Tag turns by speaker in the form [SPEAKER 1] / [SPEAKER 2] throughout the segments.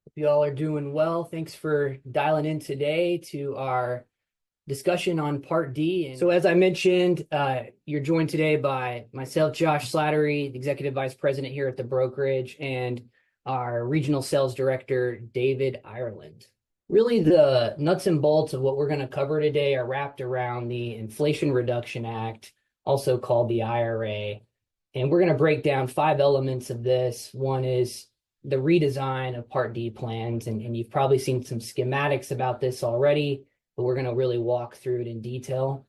[SPEAKER 1] Hope you all are doing well. Thanks for dialing in today to our discussion on Part D. And so, as I mentioned, you're joined today by myself, Josh Slattery, the Executive Vice President here at the Brokerage, and our Regional Sales Director, David Ireland. Really, the nuts and bolts of what we're going to cover today are wrapped around the Inflation Reduction Act, also called the IRA. And we're going to break down 5 elements of this. One is the redesign of Part D plans, and you've probably seen some schematics about this already, but we're going to really walk through it in detail.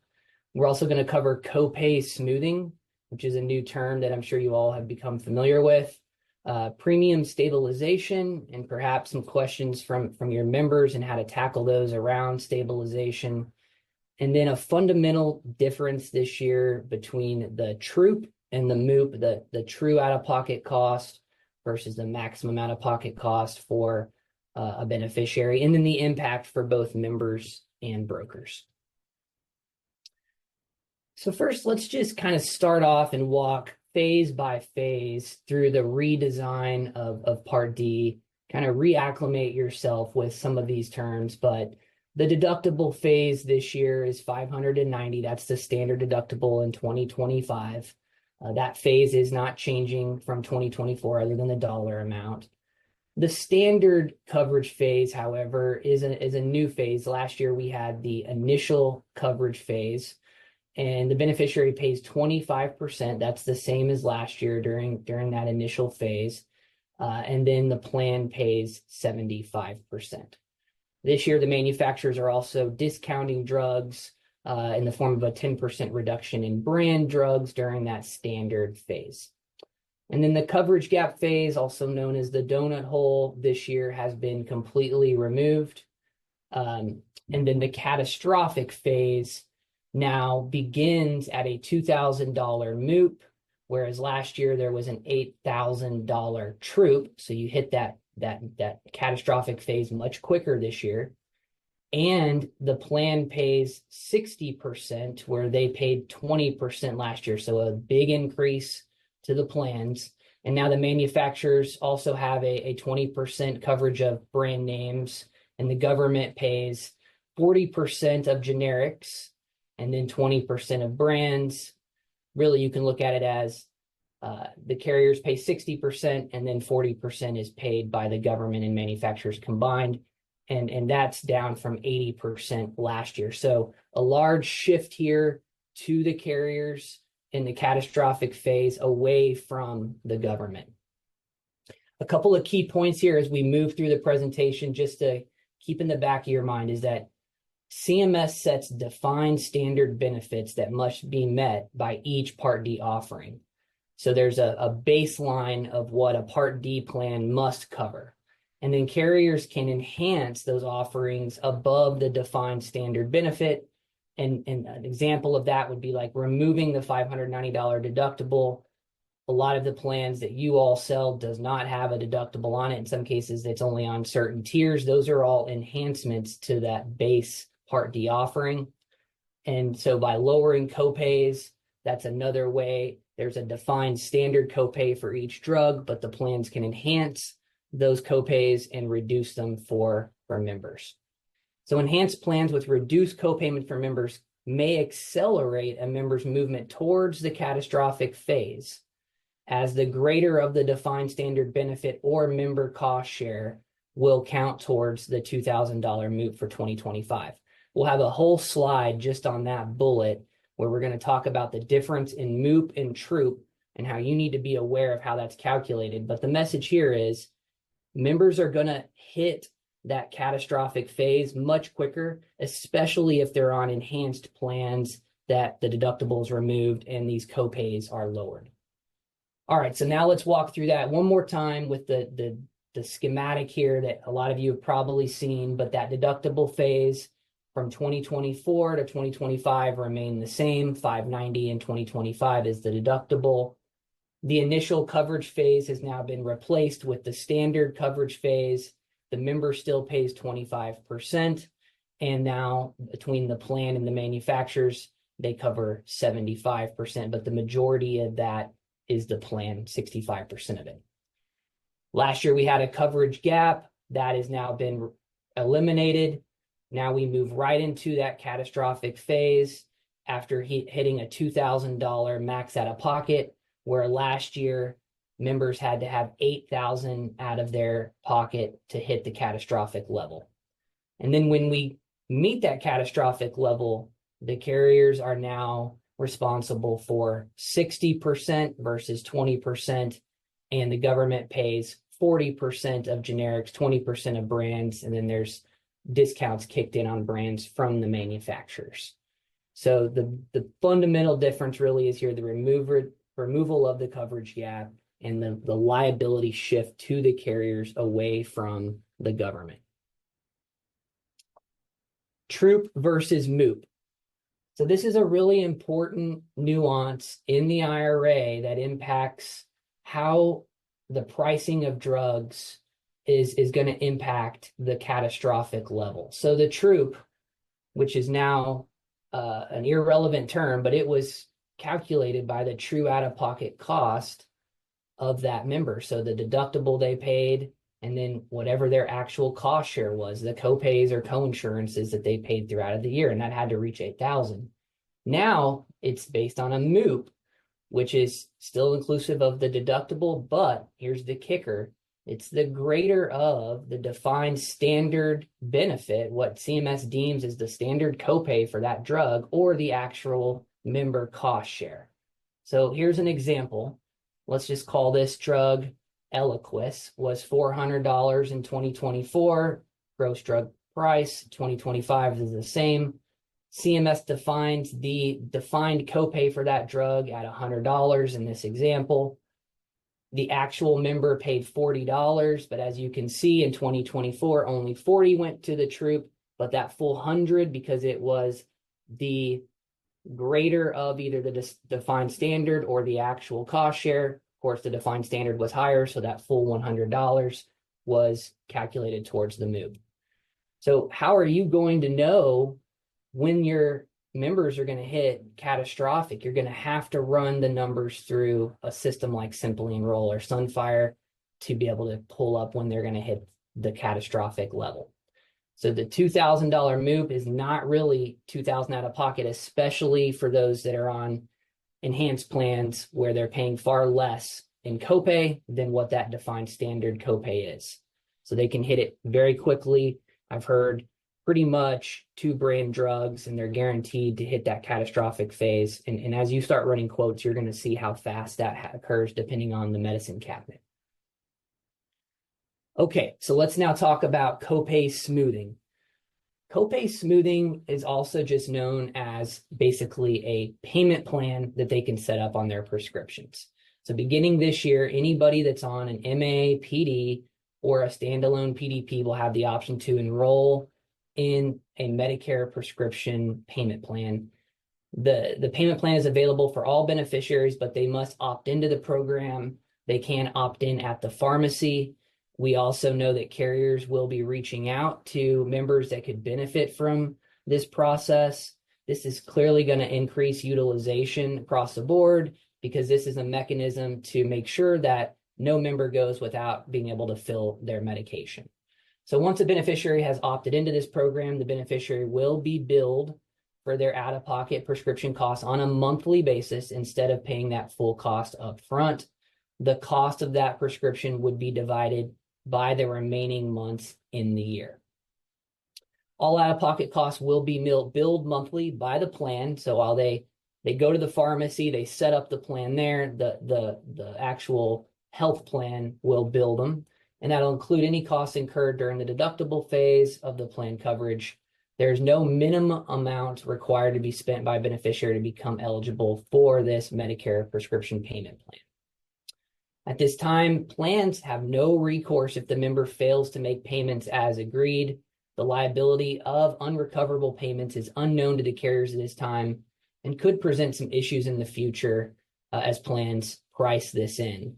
[SPEAKER 1] We're also going to cover copay smoothing, which is a new term that I'm sure you all have become familiar with, premium stabilization, and perhaps some questions from your members and how to tackle those around stabilization. And then a fundamental difference this year between the TROOP and the MOOP, the true out-of-pocket cost versus the maximum out-of-pocket cost for a beneficiary, and then the impact for both members and brokers. So first, let's just kind of start off and walk phase by phase through the redesign of Part D, kind of reacclimate yourself with some of these terms. But the deductible phase this year is $590. That's the standard deductible in 2025. That phase is not changing from 2024 other than the dollar amount. The standard coverage phase, however, is a new phase. Last year, we had the initial coverage phase, and the beneficiary pays 25%. That's the same as last year during that initial phase. And then the plan pays 75%. This year, the manufacturers are also discounting drugs in the form of a 10% reduction in brand drugs during that standard phase. And then the coverage gap phase, also known as the donut hole, this year has been completely removed. And then the catastrophic phase now begins at a $2,000 MOOP, whereas last year there was an $8,000 TROOP. So you hit that catastrophic phase much quicker this year. And the plan pays 60%, where they paid 20% last year. So a big increase to the plans. And now the manufacturers also have a 20% coverage of brand names, and the government pays 40% of generics and then 20% of brands. Really, you can look at it as the carriers pay 60% and then 40% is paid by the government and manufacturers combined. And that's down from 80% last year. So a large shift here to the carriers in the catastrophic phase away from the government. A couple of key points here as we move through the presentation, just to keep in the back of your mind, is that CMS sets defined standard benefits that must be met by each Part D offering. So there's a baseline of what a Part D plan must cover. And then carriers can enhance those offerings above the defined standard benefit. And an example of that would be like removing the $590 deductible. A lot of the plans that you all sell does not have a deductible on it. In some cases, it's only on certain tiers. Those are all enhancements to that base Part D offering. And so by lowering copays, that's another way. There's a defined standard copay for each drug, but the plans can enhance those copays and reduce them for members. So enhanced plans with reduced copayment for members may accelerate a member's movement towards the catastrophic phase, as the greater of the defined standard benefit or member cost share will count towards the $2,000 MOOP for 2025. We'll have a whole slide just on that bullet where we're going to talk about the difference in MOOP and TROOP and how you need to be aware of how that's calculated. But the message here is members are going to hit that catastrophic phase much quicker, especially if they're on enhanced plans that the deductible is removed and these copays are lowered. All right, so now let's walk through that one more time with the schematic here that a lot of you have probably seen, but that deductible phase from 2024 to 2025 remain the same. $590 in 2025 is the deductible. The initial coverage phase has now been replaced with the standard coverage phase. The member still pays 25%. And now between the plan and the manufacturers, they cover 75%, but the majority of that is the plan, 65% of it. Last year, we had a coverage gap. That has now been eliminated. Now we move right into that catastrophic phase after hitting a $2,000 max out of pocket, where last year members had to have $8,000 out of their pocket to hit the catastrophic level. And then when we meet that catastrophic level, the carriers are now responsible for 60% versus 20%, and the government pays 40% of generics, 20% of brands, and then there's discounts kicked in on brands from the manufacturers. So the fundamental difference really is here the removal of the coverage gap and the liability shift to the carriers away from the government. Troop versus MOOP. So this is a really important nuance in the IRA that impacts how the pricing of drugs is going to impact the catastrophic level. So the troop, which is now an irrelevant term, but it was calculated by the true out-of-pocket cost of that member. So the deductible they paid, and then whatever their actual cost share was, the copays or coinsurances that they paid throughout the year, and that had to reach $8,000. Now it's based on a MOOP, which is still inclusive of the deductible, but here's the kicker. It's the greater of the defined standard benefit, what CMS deems as the standard copay for that drug, or the actual member cost share. So here's an example. Let's just call this drug Eliquis, was $400 in 2024. Gross drug price, 2025 is the same. CMS defines the defined copay for that drug at $100 in this example. The actual member paid $40, but as you can see in 2024, only 40 went to the troop, but that full 100, because it was the greater of either the defined standard or the actual cost share. Of course, the defined standard was higher, so that full $100 was calculated towards the MOOP. So how are you going to know when your members are going to hit catastrophic? You're going to have to run the numbers through a system like Simply Enroll or Sunfire to be able to pull up when they're going to hit the catastrophic level. So the $2,000 MOOP is not really $2,000 out of pocket, especially for those that are on enhanced plans where they're paying far less in copay than what that defined standard copay is. So they can hit it very quickly. I've heard pretty much 2 brand drugs, and they're guaranteed to hit that catastrophic phase. And as you start running quotes, you're going to see how fast that occurs depending on the medicine cabinet. Okay, so let's now talk about copay smoothing. Copay smoothing is also just known as basically a payment plan that they can set up on their prescriptions. So beginning this year, anybody that's on an MA, PD, or a standalone PDP will have the option to enroll in a Medicare prescription payment plan. The payment plan is available for all beneficiaries, but they must opt into the program. They can opt in at the pharmacy. We also know that carriers will be reaching out to members that could benefit from this process. This is clearly going to increase utilization across the board, because this is a mechanism to make sure that no member goes without being able to fill their medication. So once a beneficiary has opted into this program, the beneficiary will be billed for their out-of-pocket prescription costs on a monthly basis instead of paying that full cost up front. The cost of that prescription would be divided by the remaining months in the year. All out-of-pocket costs will be billed monthly by the plan. So while they go to the pharmacy, they set up the plan there, the actual health plan will bill them. And that'll include any costs incurred during the deductible phase of the plan coverage. There's no minimum amount required to be spent by a beneficiary to become eligible for this Medicare prescription payment plan. At this time, plans have no recourse if the member fails to make payments as agreed. The liability of unrecoverable payments is unknown to the carriers at this time and could present some issues in the future as plans price this in.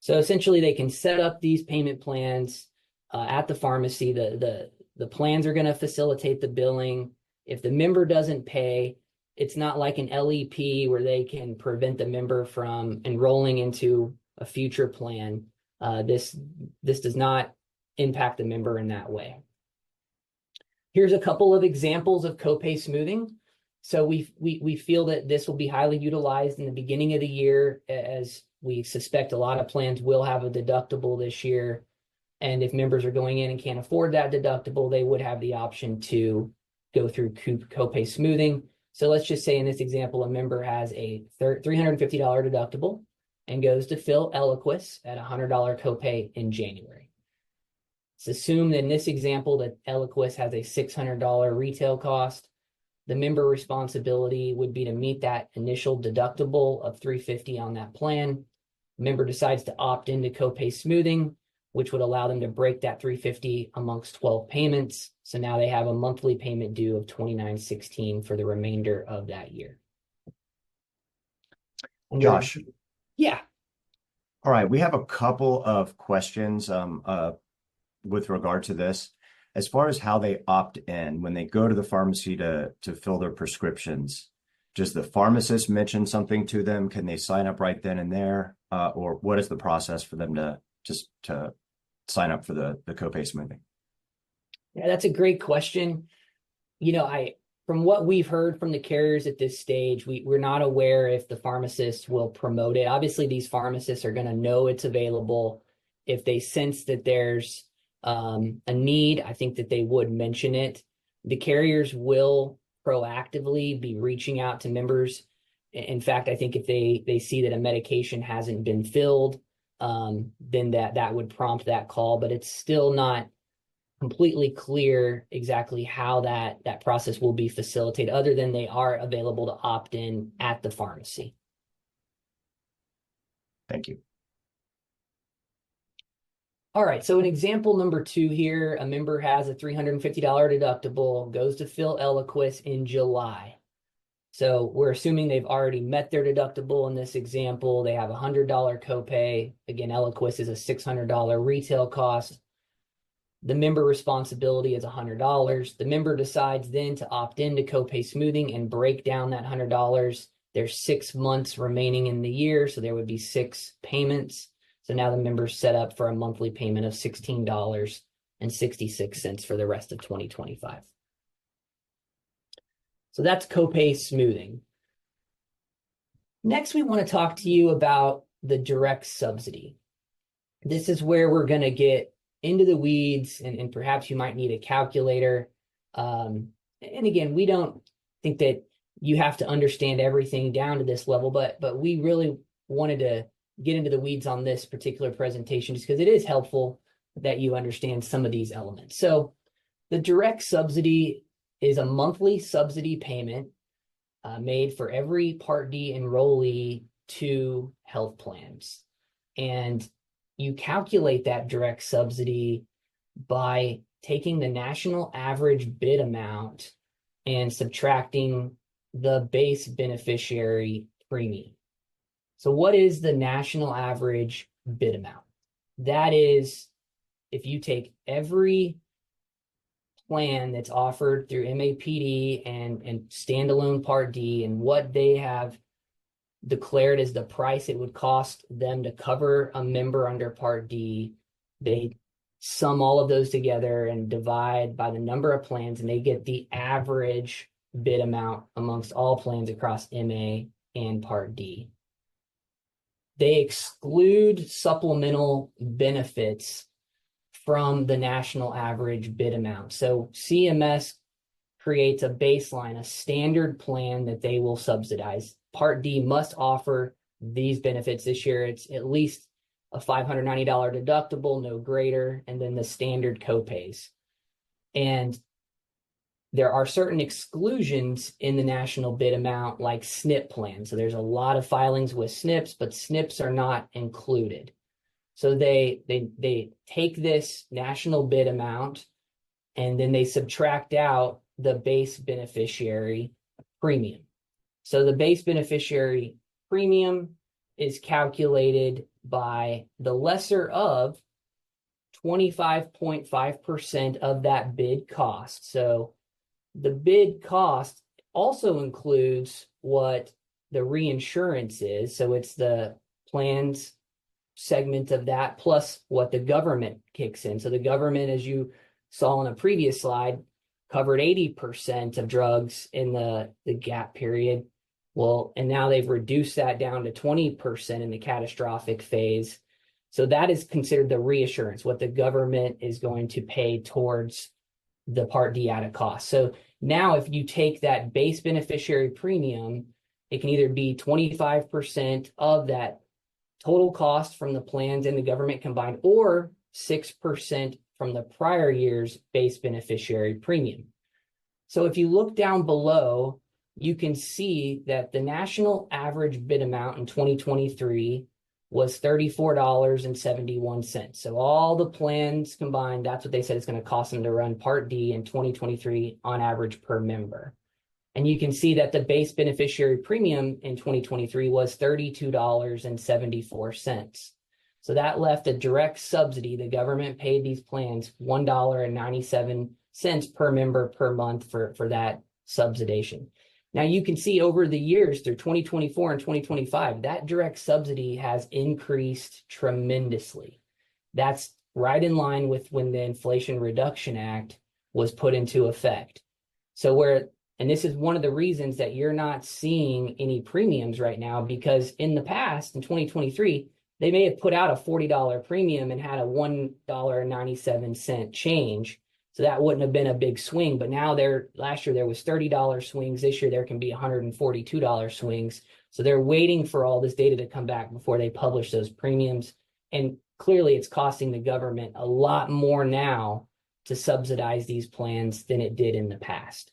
[SPEAKER 1] So essentially, they can set up these payment plans at the pharmacy. The plans are going to facilitate the billing. If the member doesn't pay, it's not like an LEP where they can prevent the member from enrolling into a future plan. This does not impact the member in that way. Here's a couple of examples of copay smoothing. So we feel that this will be highly utilized in the beginning of the year, as we suspect a lot of plans will have a deductible this year. And if members are going in and can't afford that deductible, they would have the option to go through copay smoothing. So let's just say in this example, a member has a $350 deductible and goes to fill Eliquis at $100 copay in January. Let's assume that in this example that Eliquis has a $600 retail cost. The member responsibility would be to meet that initial deductible of $350 on that plan. The member decides to opt into copay smoothing, which would allow them to break that $350 amongst 12 payments. So now they have a monthly payment due of $29.16 for the remainder of that year.
[SPEAKER 2] Josh.
[SPEAKER 1] Yeah.
[SPEAKER 2] All right. We have a couple of questions with regard to this. As far as how they opt in, when they go to the pharmacy to fill their prescriptions, does the pharmacist mention something to them? Can they sign up right then and there? Or what is the process for them to sign up for the copay smoothing?
[SPEAKER 1] Yeah, that's a great question. From what we've heard from the carriers at this stage, we're not aware if the pharmacist will promote it. Obviously, these pharmacists are going to know it's available. If they sense that there's a need, I think that they would mention it. The carriers will proactively be reaching out to members. In fact, I think if they see that a medication hasn't been filled, then that would prompt that call, but it's still not completely clear exactly how that process will be facilitated, other than they are available to opt in at the pharmacy.
[SPEAKER 2] Thank you.
[SPEAKER 1] All right, so in example number 2 here, a member has a $350 deductible, goes to fill Eliquis in July. So we're assuming they've already met their deductible in this example. They have a $100 copay. Again, Eliquis is a $600 retail cost. The member responsibility is $100. The member decides then to opt into copay smoothing and break down that $100. There's 6 months remaining in the year, so there would be 6 payments. So now the member's set up for a monthly payment of $16.66 for the rest of 2025. So that's copay smoothing. Next, we want to talk to you about the direct subsidy. This is where we're going to get into the weeds, and perhaps you might need a calculator. And again, we don't think that you have to understand everything down to this level, but we really wanted to get into the weeds on this particular presentation just because it is helpful that you understand some of these elements. So the direct subsidy is a monthly subsidy payment made for every Part D enrollee to health plans. And you calculate that direct subsidy by taking the national average bid amount and subtracting the base beneficiary premium. So what is the national average bid amount? That is, if you take every plan that's offered through MAPD and standalone Part D and what they have declared as the price it would cost them to cover a member under Part D, they sum all of those together and divide by the number of plans, and they get the average bid amount amongst all plans across MA and Part D. They exclude supplemental benefits from the national average bid amount. So CMS creates a baseline, a standard plan that they will subsidize. Part D must offer these benefits this year. It's at least a $590 deductible, no greater, and then the standard copays. And there are certain exclusions in the national bid amount, like SNP plans. So there's a lot of filings with SNPs, but SNPs are not included. So they take this national bid amount and then they subtract out the base beneficiary premium. So the base beneficiary premium is calculated by the lesser of 25.5% of that bid cost. So the bid cost also includes what the reinsurance is. So it's the plan's segment of that, plus what the government kicks in. So the government, as you saw on a previous slide, covered 80% of drugs in the gap period. Well, and now they've reduced that down to 20% in the catastrophic phase. So that is considered the reassurance, what the government is going to pay towards the Part D out of cost. So now if you take that base beneficiary premium, it can either be 25% of that total cost from the plans and the government combined, or 6% from the prior year's base beneficiary premium. So if you look down below, you can see that the national average bid amount in 2023 was $34.71. So all the plans combined, that's what they said it's going to cost them to run Part D in 2023 on average per member. And you can see that the base beneficiary premium in 2023 was $32.74. So that left a direct subsidy. The government paid these plans $1.97 per member per month for that subsidization. Now you can see over the years through 2024 and 2025, that direct subsidy has increased tremendously. That's right in line with when the Inflation Reduction Act was put into effect. And this is one of the reasons that you're not seeing any premiums right now, because in the past, in 2023, they may have put out a $40 premium and had a $1.97 change. So that wouldn't have been a big swing. But now last year there was $30 swings. This year there can be $142 swings. So they're waiting for all this data to come back before they publish those premiums. And clearly it's costing the government a lot more now to subsidize these plans than it did in the past.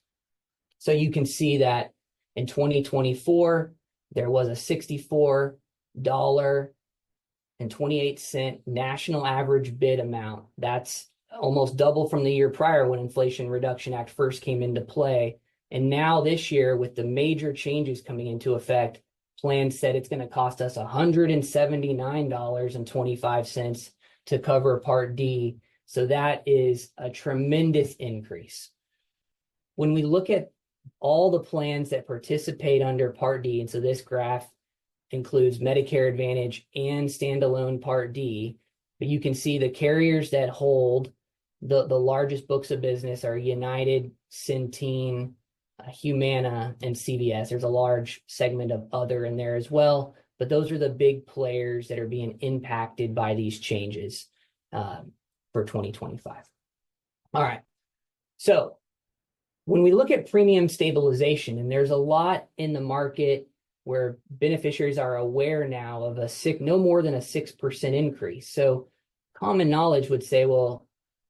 [SPEAKER 1] So you can see that in 2024, there was a $64.28 national average bid amount. That's almost double from the year prior when Inflation Reduction Act first came into play. And now this year, with the major changes coming into effect, plans said it's going to cost us $179.25 to cover Part D. So that is a tremendous increase. When we look at all the plans that participate under Part D, and so this graph includes Medicare Advantage and standalone Part D, but you can see the carriers that hold the largest books of business are United, Centene, Humana, and CVS. There's a large segment of other in there as well, but those are the big players that are being impacted by these changes for 2025. All right, so when we look at premium stabilization, and there's a lot in the market where beneficiaries are aware now of no more than a 6% increase. So common knowledge would say, well,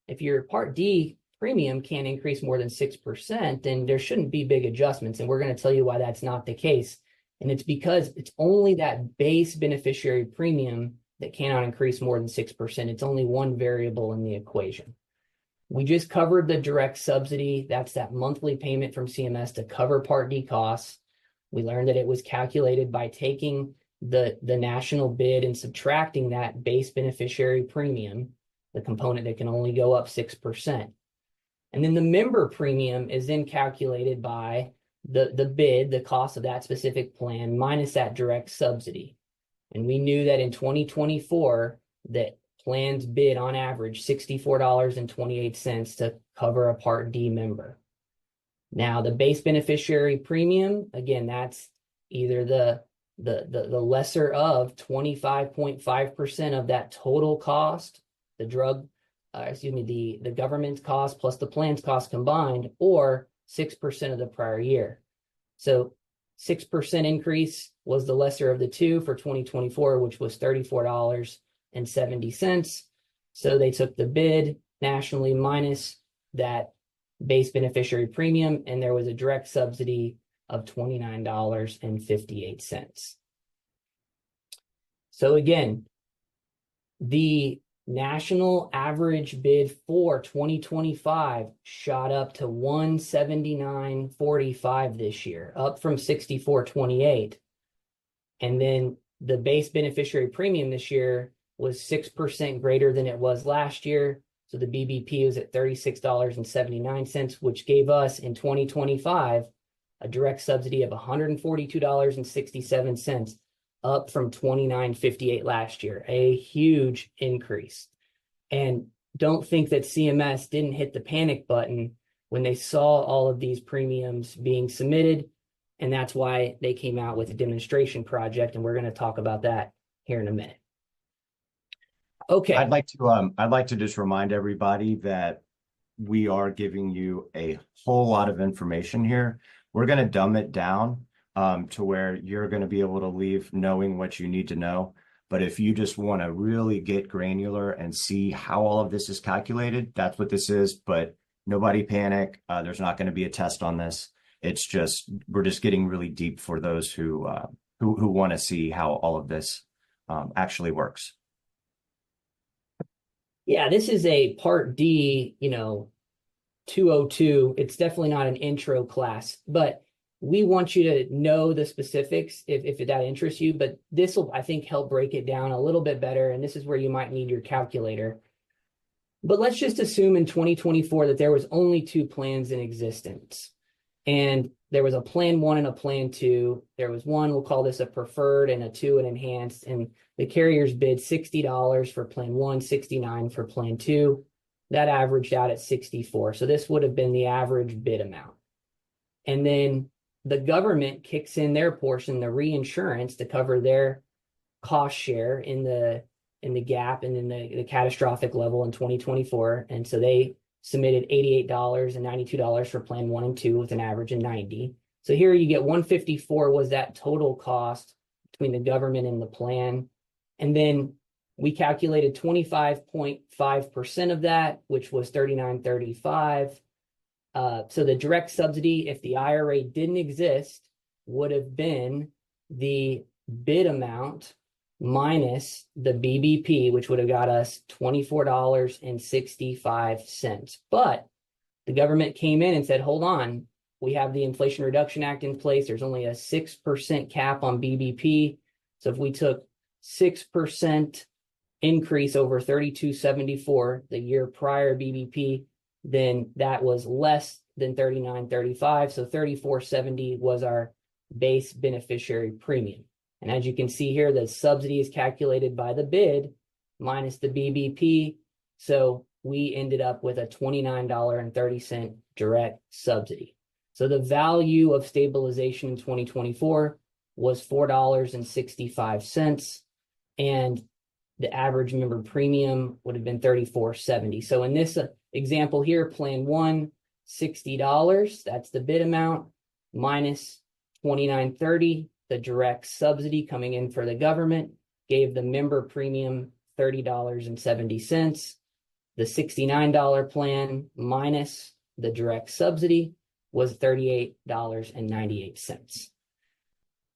[SPEAKER 1] if your Part D premium can't increase more than 6%, then there shouldn't be big adjustments. And we're going to tell you why that's not the case. And it's because it's only that base beneficiary premium that cannot increase more than 6%. It's only one variable in the equation. We just covered the direct subsidy. That's that monthly payment from CMS to cover Part D costs. We learned that it was calculated by taking the national bid and subtracting that base beneficiary premium, the component that can only go up 6%. And then the member premium is then calculated by the bid, the cost of that specific plan, minus that direct subsidy. And we knew that in 2024, that plans bid on average $64.28 to cover a Part D member. Now, the base beneficiary premium, again, that's either the lesser of 25.5% of that total cost, the government's cost plus the plan's cost combined, or 6% of the prior year. So 6% increase was the lesser of the two for 2024, which was $34.70. So they took the bid nationally minus that base beneficiary premium, and there was a direct subsidy of $29.58. So again, the national average bid for 2025 shot up to $179.45 this year, up from $64.28. And then the base beneficiary premium this year was 6% greater than it was last year. So the BBP was at $36.79, which gave us in 2025 a direct subsidy of $142.67. up from $29.58 last year, a huge increase. And don't think that CMS didn't hit the panic button when they saw all of these premiums being submitted. And that's why they came out with a demonstration project. And we're going to talk about that here in a minute. Okay.
[SPEAKER 2] I'd like to just remind everybody that we are giving you a whole lot of information here. We're going to dumb it down to where you're going to be able to leave knowing what you need to know. But if you just want to really get granular and see how all of this is calculated, that's what this is. But nobody panic. There's not going to be a test on this. It's just, we're just getting really deep for those who want to see how all of this actually works.
[SPEAKER 1] Yeah, this is a Part D, 202. It's definitely not an intro class, but we want you to know the specifics if that interests you. But this will, I think, help break it down a little bit better. And this is where you might need your calculator. But let's just assume in 2024 that there was only two plans in existence. And there was a plan 1 and a plan 2. There was one, we'll call this a preferred, and a 2 an enhanced. And the carriers bid $60 for plan 1, $69 for plan 2. That averaged out at $64. So this would have been the average bid amount. And then the government kicks in their portion, the reinsurance, to cover their cost share in the gap and in the catastrophic level in 2024. And so they submitted $88 and $92 for plan 1 and 2 with an average of 90. So here you get 154 was that total cost between the government and the plan. And then we calculated 25.5% of that, which was $39.35. So the direct subsidy, if the IRA didn't exist, would have been the bid amount minus the BBP, which would have got us $24.65. But the government came in and said, hold on, we have the Inflation Reduction Act in place. There's only a 6% cap on BBP. So if we took 6% increase over 32.74, the year prior BBP, then that was less than 39.35. So 34.70 was our base beneficiary premium. And as you can see here, the subsidy is calculated by the bid minus the BBP. So we ended up with a $29.30 direct subsidy. So the value of stabilization in 2024 was $4.65. And the average member premium would have been $34.70. So in this example here, plan 1, $60. That's the bid amount minus $29.30. The direct subsidy coming in for the government gave the member premium $30.70. The $69 plan minus the direct subsidy was $38.98.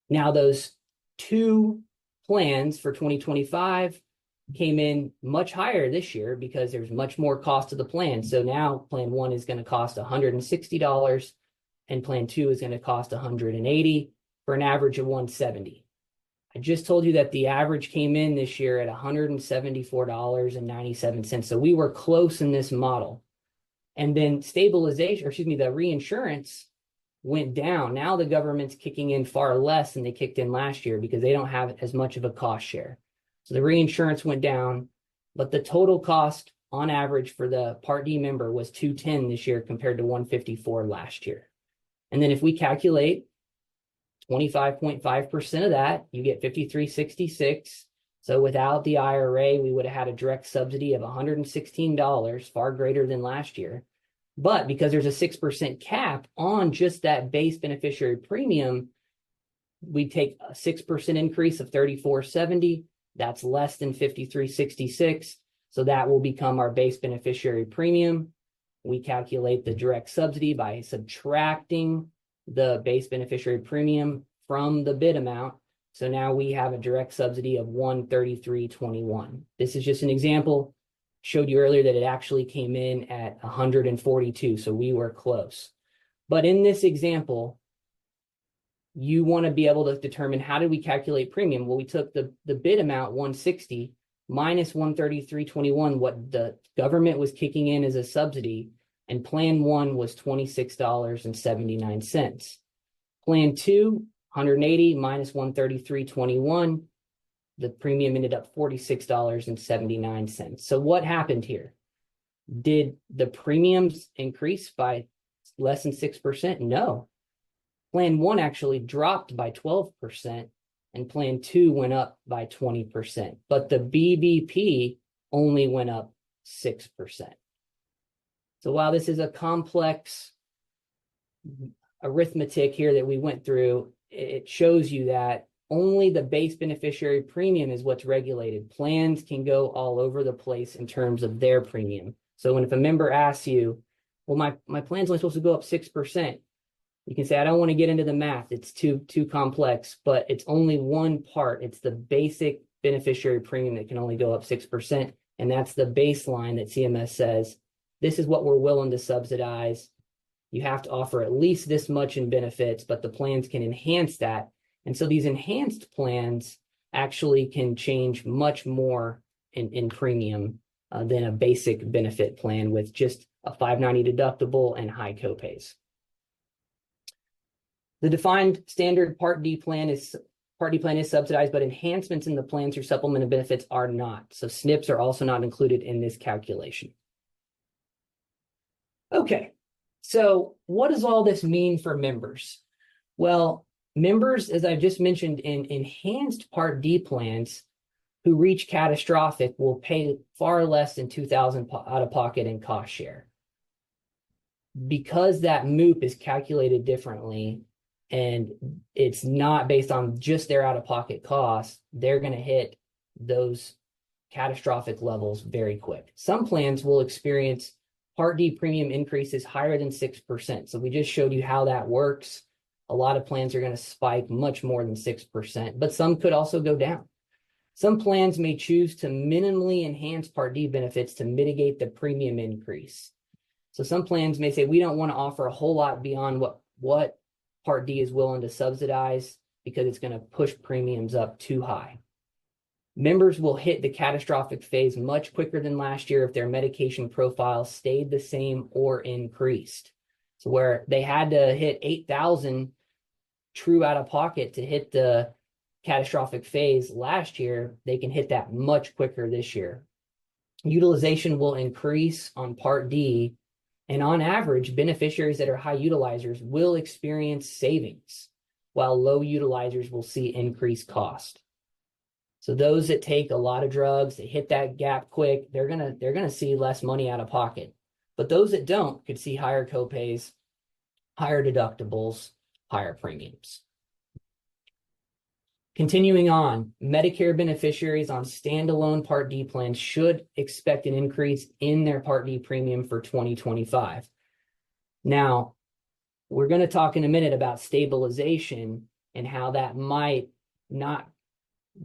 [SPEAKER 1] Now those two plans for 2025 came in much higher this year because there's much more cost to the plan. So now plan 1 is going to cost $160 and plan 2 is going to cost $180 for an average of $170. I just told you that the average came in this year at $174.97. So we were close in this model. And then the reinsurance went down. Now the government's kicking in far less than they kicked in last year because they don't have as much of a cost share. So the reinsurance went down, but the total cost on average for the Part D member was $210 this year compared to $154 last year. And then if we calculate 25.5% of that, you get $53.66. So without the IRA, we would have had a direct subsidy of $116, far greater than last year. But because there's a 6% cap on just that base beneficiary premium, we take a 6% increase of $34.70. That's less than $53.66. So that will become our base beneficiary premium. We calculate the direct subsidy by subtracting the base beneficiary premium from the bid amount. So now we have a direct subsidy of $133.21. This is just an example. Showed you earlier that it actually came in at $142. So we were close. But in this example, you want to be able to determine how did we calculate premium? Well, we took the bid amount, 160, minus 133.21, what the government was kicking in as a subsidy, and plan 1 was $26.79. Plan 2, 180 minus 133.21, the premium ended up $46.79. So what happened here? Did the premiums increase by less than 6%? No. Plan 1 actually dropped by 12%, and Plan 2 went up by 20%. But the BBP only went up 6%. So while this is a complex arithmetic here that we went through, it shows you that only the base beneficiary premium is what's regulated. Plans can go all over the place in terms of their premium. So if a member asks you, well, my plan's only supposed to go up 6%, you can say, I don't want to get into the math. It's too complex, but it's only one part. It's the basic beneficiary premium that can only go up 6%. And that's the baseline that CMS says, this is what we're willing to subsidize. You have to offer at least this much in benefits, but the plans can enhance that. And so these enhanced plans actually can change much more in premium than a basic benefit plan with just a $590 deductible and high copays. The defined standard Part D plan is subsidized, but enhancements in the plans through supplemental benefits are not. So SNPs are also not included in this calculation. Okay, so what does all this mean for members? Well, members, as I just mentioned, in enhanced Part D plans who reach catastrophic will pay far less than $2,000 out of pocket in cost share. Because that MOOP is calculated differently and it's not based on just their out-of-pocket costs, they're going to hit those catastrophic levels very quick. Some plans will experience Part D premium increases higher than 6%. So we just showed you how that works. A lot of plans are going to spike much more than 6%, but some could also go down. Some plans may choose to minimally enhance Part D benefits to mitigate the premium increase. So some plans may say, we don't want to offer a whole lot beyond what Part D is willing to subsidize because it's going to push premiums up too high. Members will hit the catastrophic phase much quicker than last year if their medication profile stayed the same or increased. So where they had to hit 8,000 true out of pocket to hit the catastrophic phase last year, they can hit that much quicker this year. Utilization will increase on Part D, and on average, beneficiaries that are high utilizers will experience savings, while low utilizers will see increased cost. So those that take a lot of drugs, they hit that gap quick, they're gonna see less money out of pocket. But those that don't could see higher copays, higher deductibles, higher premiums. Continuing on, Medicare beneficiaries on standalone Part D plans should expect an increase in their Part D premium for 2025. Now, we're going to talk in a minute about stabilization and how that might not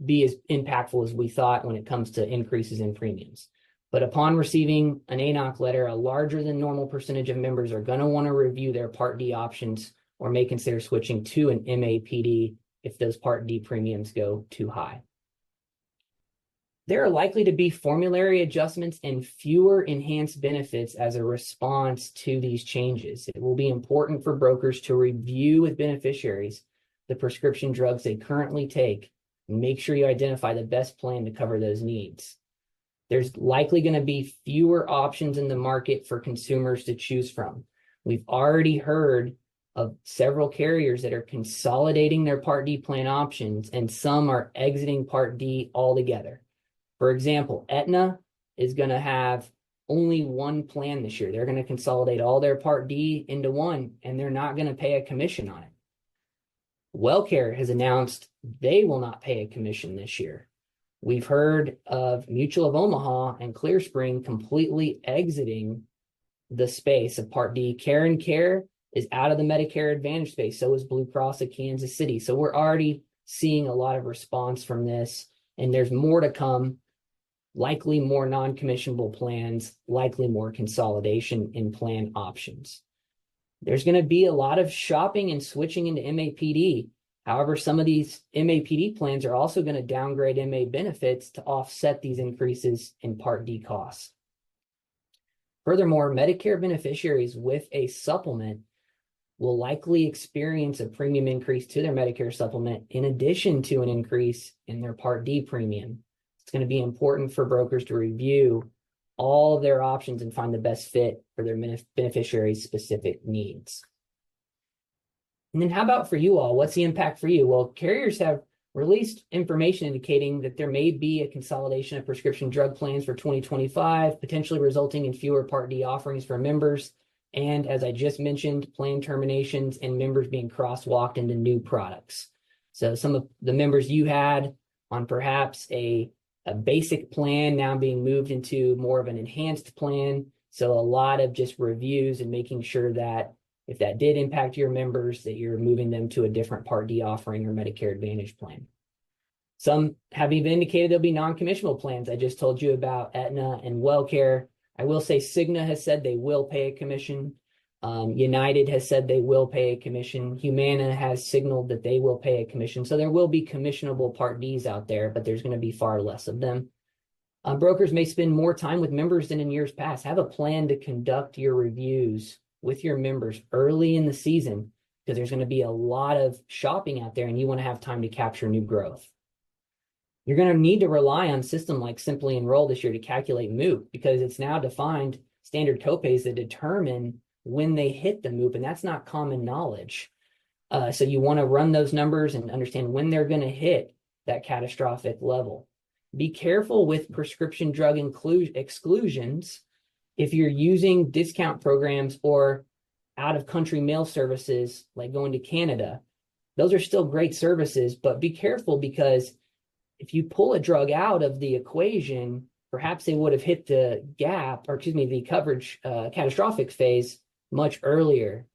[SPEAKER 1] be as impactful as we thought when it comes to increases in premiums. But upon receiving an ANOC letter, a larger than normal percentage of members are going to want to review their Part D options or may consider switching to an MAPD if those Part D premiums go too high. There are likely to be formulary adjustments and fewer enhanced benefits as a response to these changes. It will be important for brokers to review with beneficiaries the prescription drugs they currently take and make sure you identify the best plan to cover those needs. There's likely going to be fewer options in the market for consumers to choose from. We've already heard of several carriers that are consolidating their Part D plan options, and some are exiting Part D altogether. For example, Aetna is going to have only one plan this year. They're going to consolidate all their Part D into one, and they're not going to pay a commission on it. WellCare has announced they will not pay a commission this year. We've heard of Mutual of Omaha and ClearSpring completely exiting the space of Part D. Care & Care is out of the Medicare Advantage space. So is Blue Cross of Kansas City. So we're already seeing a lot of response from this, and there's more to come, likely more non-commissionable plans, likely more consolidation in plan options. There's going to be a lot of shopping and switching into MAPD. However, some of these MAPD plans are also going to downgrade MA benefits to offset these increases in Part D costs. Furthermore, Medicare beneficiaries with a supplement will likely experience a premium increase to their Medicare supplement in addition to an increase in their Part D premium. It's going to be important for brokers to review all of their options and find the best fit for their beneficiaries' specific needs. And then how about for you all? What's the impact for you? Well, carriers have released information indicating that there may be a consolidation of prescription drug plans for 2025, potentially resulting in fewer Part D offerings for members. And as I just mentioned, plan terminations and members being crosswalked into new products. So some of the members you had on perhaps a basic plan now being moved into more of an enhanced plan. So a lot of just reviews and making sure that if that did impact your members, that you're moving them to a different Part D offering or Medicare Advantage plan. Some have even indicated there'll be non-commissionable plans. I just told you about Aetna and WellCare. I will say Cigna has said they will pay a commission. United has said they will pay a commission. Humana has signaled that they will pay a commission. So there will be commissionable Part Ds out there, but there's going to be far less of them. Brokers may spend more time with members than in years past. Have a plan to conduct your reviews with your members early in the season, because there's going to be a lot of shopping out there and you want to have time to capture new growth. You're going to need to rely on a system like Simply Enroll this year to calculate MOOP, because it's now defined standard copays that determine when they hit the MOOP, and that's not common knowledge. So you want to run those numbers and understand when they're going to hit that catastrophic level. Be careful with prescription drug exclusions if you're using discount programs or out-of-country mail services like going to Canada. Those are still great services, but be careful, because if you pull a drug out of the equation, perhaps they would have hit the the coverage catastrophic phase much earlier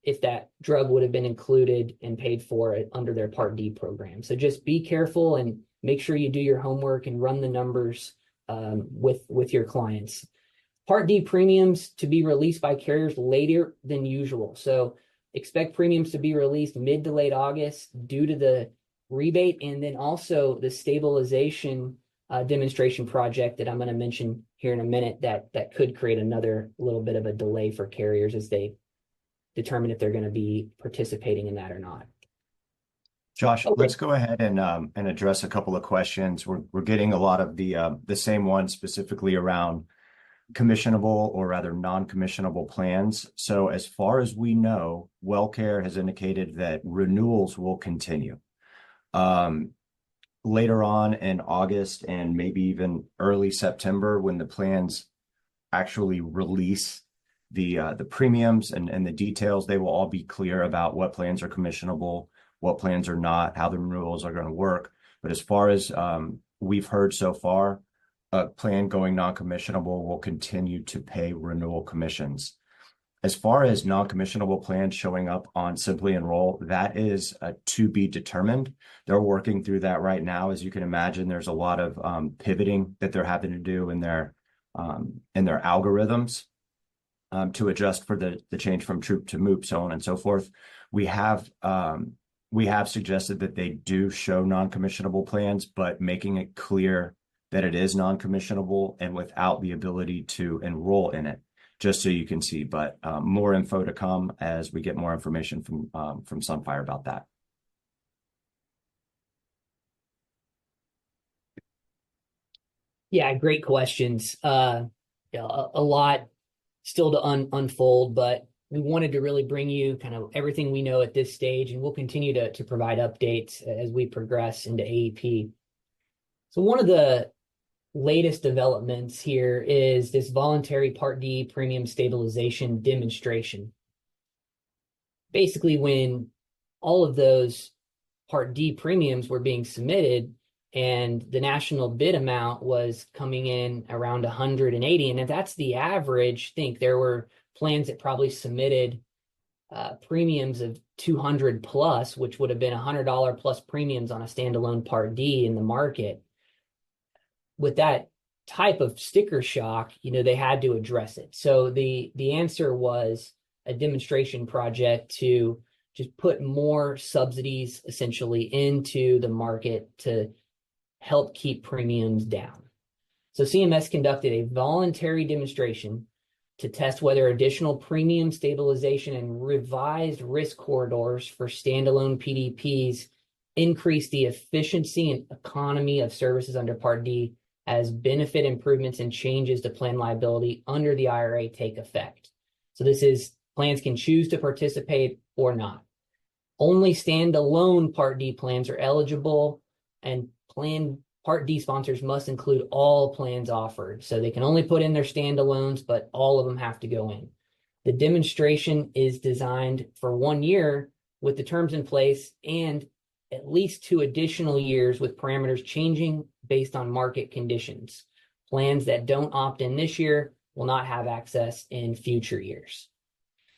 [SPEAKER 1] if that drug would have been included and paid for it under their Part D program. So just be careful and make sure you do your homework and run the numbers with your clients. Part D premiums to be released by carriers later than usual. So expect premiums to be released mid to late August due to the rebate, and then also the stabilization demonstration project that I'm going to mention here in a minute that could create another little bit of a delay for carriers as they determine if they're going to be participating in that or not.
[SPEAKER 2] Josh,
[SPEAKER 1] Okay.
[SPEAKER 2] let's go ahead and address a couple of questions. We're getting a lot of the same ones specifically around commissionable, or rather non-commissionable plans. So as far as we know, WellCare has indicated that renewals will continue. Later on in August and maybe even early September, when the plans actually release the premiums and the details, they will all be clear about what plans are commissionable, what plans are not, how the renewals are going to work. But as far as we've heard so far, a plan going non-commissionable will continue to pay renewal commissions. As far as non-commissionable plans showing up on Simply Enroll, that is to be determined. They're working through that right now. As you can imagine, there's a lot of pivoting that they're having to do in their algorithms to adjust for the change from Troop to MOOP, so on and so forth. We have suggested that they do show non-commissionable plans, but making it clear that it is non-commissionable and without the ability to enroll in it, just so you can see. But more info to come as we get more information from Sunfire about that.
[SPEAKER 1] Yeah, great questions. A lot still to unfold, but we wanted to really bring you kind of everything we know at this stage, and we'll continue to provide updates as we progress into AEP. So one of the latest developments here is this voluntary Part D premium stabilization demonstration. Basically, when all of those Part D premiums were being submitted and the national bid amount was coming in around 180, and if that's the average, think there were plans that probably submitted premiums of 200 plus, which would have been $100 plus premiums on a standalone Part D in the market. With that type of sticker shock, they had to address it. So the answer was a demonstration project to just put more subsidies essentially into the market to help keep premiums down. So CMS conducted a voluntary demonstration to test whether additional premium stabilization and revised risk corridors for standalone PDPs increase the efficiency and economy of services under Part D as benefit improvements and changes to plan liability under the IRA take effect. So this is plans can choose to participate or not. Only standalone Part D plans are eligible, and plan Part D sponsors must include all plans offered. So they can only put in their standalones, but all of them have to go in. The demonstration is designed for 1 year with the terms in place and at least 2 additional years with parameters changing based on market conditions. Plans that don't opt in this year will not have access in future years.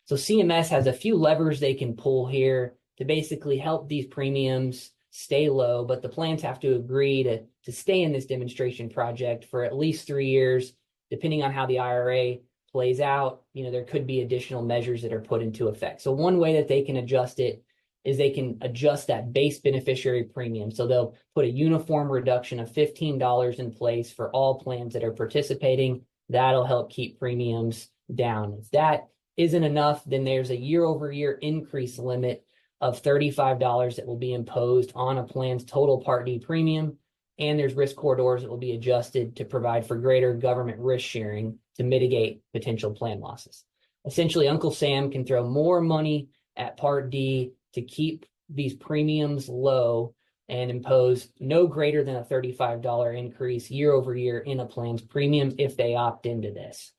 [SPEAKER 1] So CMS has a few levers they can pull here to basically help these premiums stay low, but the plans have to agree to stay in this demonstration project for at least 3 years. Depending on how the IRA plays out, there could be additional measures that are put into effect. So one way that they can adjust it is they can adjust that base beneficiary premium. So they'll put a uniform reduction of $15 in place for all plans that are participating. That'll help keep premiums down. If that isn't enough, then there's a year-over-year increase limit of $35 that will be imposed on a plan's total Part D premium. And there's risk corridors that will be adjusted to provide for greater government risk sharing to mitigate potential plan losses. Essentially, Uncle Sam can throw more money at Part D to keep these premiums low and impose no greater than a $35 increase year over year in a plan's premium if they opt into this.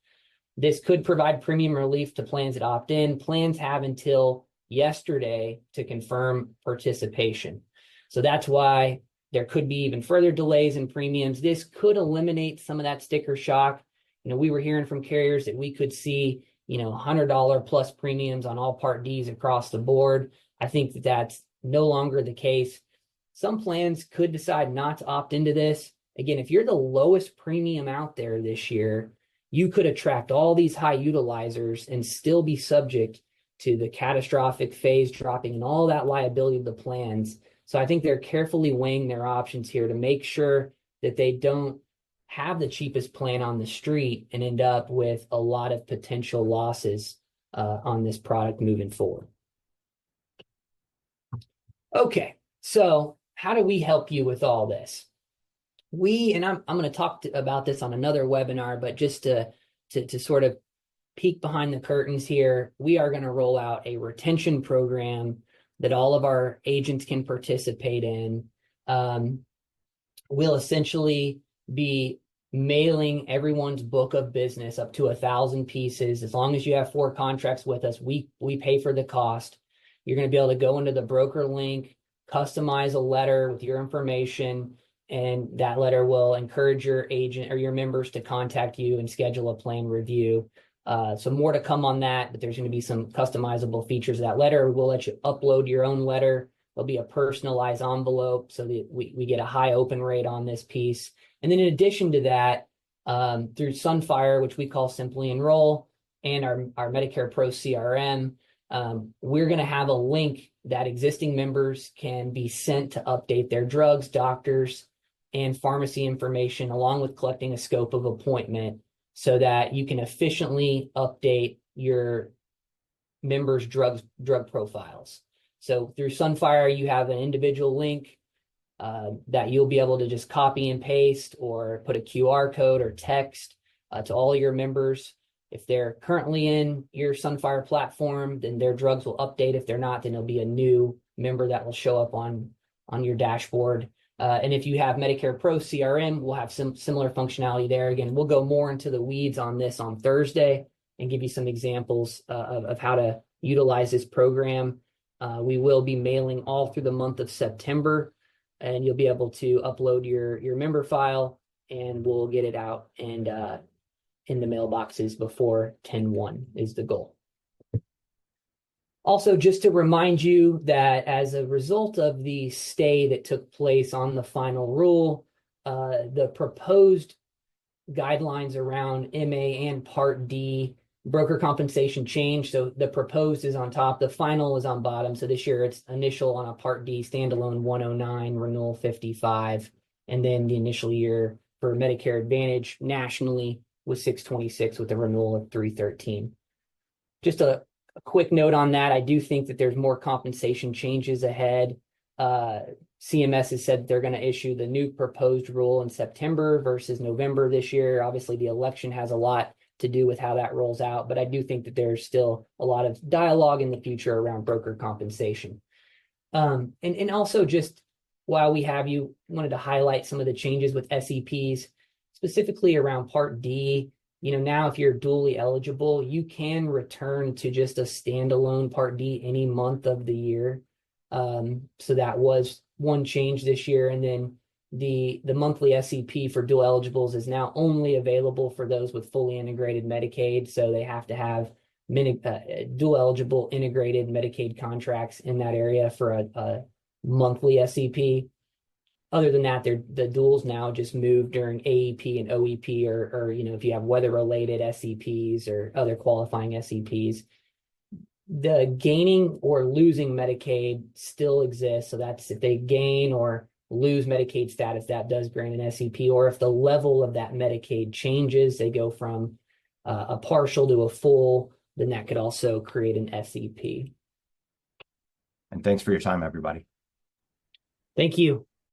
[SPEAKER 1] This could provide premium relief to plans that opt in. Plans have until yesterday to confirm participation. So that's why there could be even further delays in premiums. This could eliminate some of that sticker shock. We were hearing from carriers that we could see, $100 plus premiums on all Part Ds across the board. I think that that's no longer the case. Some plans could decide not to opt into this. Again, if you're the lowest premium out there this year, you could attract all these high utilizers and still be subject to the catastrophic phase dropping and all that liability of the plans. So I think they're carefully weighing their options here to make sure that they don't have the cheapest plan on the street and end up with a lot of potential losses on this product moving forward. Okay, so how do we help you with all this? And I'm going to talk about this on another webinar, but just to sort of peek behind the curtains here, we are going to roll out a retention program that all of our agents can participate in. We'll essentially be mailing everyone's book of business up to 1,000 pieces. As long as you have 4 contracts with us, we pay for the cost. You're going to be able to go into the broker link, customize a letter with your information, and that letter will encourage your agent or your members to contact you and schedule a plan review. So more to come on that, but there's going to be some customizable features of that letter. We'll let you upload your own letter. There'll be a personalized envelope so that we get a high open rate on this piece. And then in addition to that, through Sunfire, which we call Simply Enroll, and our Medicare Pro CRM, we're going to have a link that existing members can be sent to update their drugs, doctors, and pharmacy information, along with collecting a scope of appointment so that you can efficiently update your members' drug profiles. So through Sunfire, you have an individual link that you'll be able to just copy and paste or put a QR code or text to all your members. If they're currently in your Sunfire platform, then their drugs will update. If they're not, then there'll be a new member that will show up on your dashboard. And if you have Medicare Pro CRM, we'll have some similar functionality there. Again, we'll go more into the weeds on this on Thursday and give you some examples of how to utilize this program. We will be mailing all through the month of September, and you'll be able to upload your member file, and we'll get it out and in the mailboxes before 10/1 is the goal. Also, just to remind you that as a result of the stay that took place on the final rule, the proposed guidelines around MA and Part D broker compensation changed. So the proposed is on top, the final is on bottom. So this year it's initial on a Part D standalone 109, renewal 55, and then the initial year for Medicare Advantage nationally with 626 with a renewal of 313. Just a quick note on that. I do think that there's more compensation changes ahead. CMS has said they're going to issue the new proposed rule in September versus November this year. Obviously, the election has a lot to do with how that rolls out, but I do think that there's still a lot of dialogue in the future around broker compensation. And also, just while we have you, wanted to highlight some of the changes with SEPs, specifically around Part D. Now if you're dually eligible, you can return to just a standalone Part D any month of the year. So that was one change this year. And then the monthly SEP for dual eligibles is now only available for those with fully integrated Medicaid. So they have to have dual eligible integrated Medicaid contracts in that area for a monthly SEP. Other than that, the duals now just move during AEP and OEP, or if you have weather-related SEPs or other qualifying SEPs. The gaining or losing Medicaid still exists. So that's if they gain or lose Medicaid status, that does grant an SEP. Or if the level of that Medicaid changes, they go from a partial to a full, then that could also create an SEP.
[SPEAKER 2] And thanks for your time, everybody.
[SPEAKER 1] Thank you.